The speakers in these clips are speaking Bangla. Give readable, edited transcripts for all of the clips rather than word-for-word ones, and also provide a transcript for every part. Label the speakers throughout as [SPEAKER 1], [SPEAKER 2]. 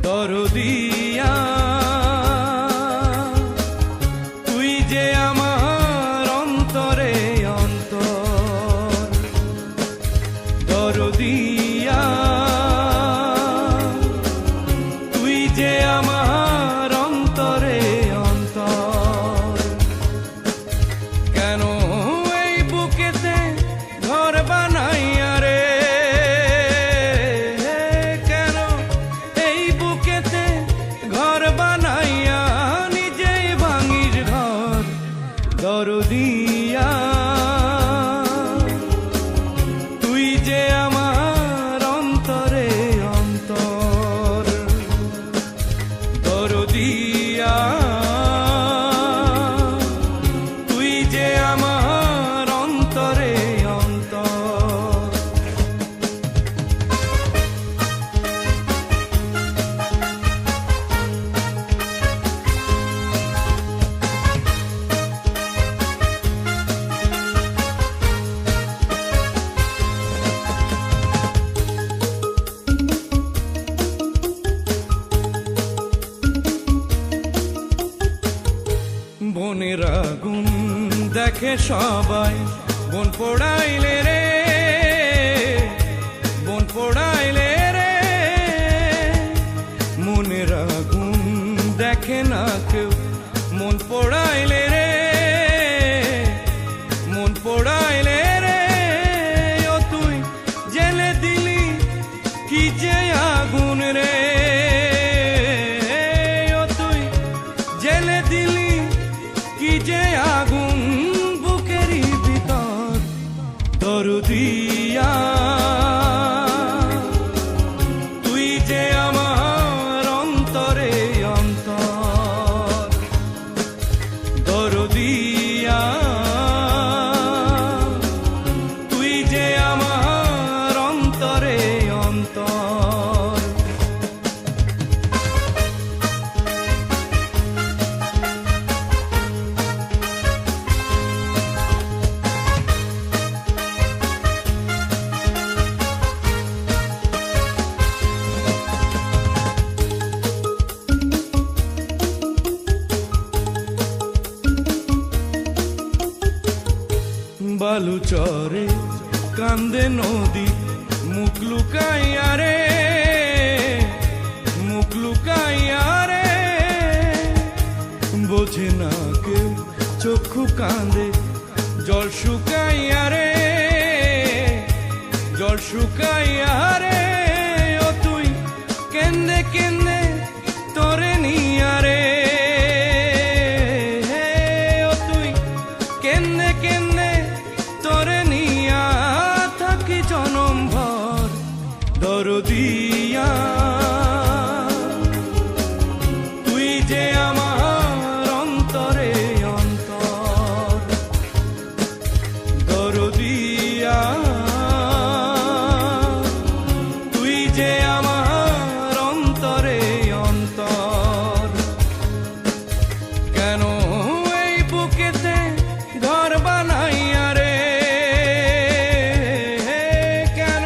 [SPEAKER 1] দরদিয়া তুই যে আমার অন্তরে অন্তর, দরদিয়া তুই যে আমার অন্তরে অন্তর। কেন এই বুকেতে ঘর বানাইয়া রে, কেন এই বুকেতে ঘর বানাইয়া নিজেই ভাঙির ঘর, দরদিয়া তুই যে আমার অন্তরে অন্তর, দরদিয়া তুই যে আমার অন্তরে অন্তর। বনের আগুন দেখে সবাই, বন পোড়াইলে রে, বন পোড়াইলে রে, মনের আগুন দেখে না কেউ, মন পোড়াইলে রে, মন পোড়াইলে রে। ও তুই জেলে দিলি কি যে আগুন রে, ও তুই জেলে দিলি কি যে আগুন বুকেরই ভিতর, দরদিয়া তুই যে আমার অন্তরে অন্তর, দরদিয়া তুই যে আমার অন্তরে অন্তর। বালুচরে কান্দে নদী, মুখ লুকাইয়া রে, মুখ লুকাইয়া রে, বোঝে না কেউ চক্ষু কান্দে, জল শুকাইয়া রে, জল শুকাইয়া রে। ও তুই কেন্দে কেন্দে তোরে নিয়া রে, ও তুই কেন্দে কেন্দে তোরে নিয়া থাকি জনম ভর, দরদিয়া তুই যে আমার অন্তরে অন্তর, দরদিয়া তুই যে আমার অন্তরে অন্তর। কেন এই বুকেতে ঘর বানাইয়া রে, কেন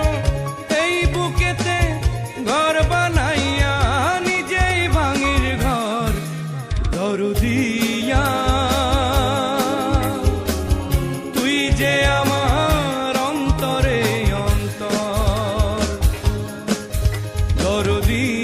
[SPEAKER 1] এই বুকেতে ঘর বানাইয়া নিজেই ভাঙির ঘর, দরদিয়া তুই যে আমার অন্তরে অন্তর, দরদিয়া।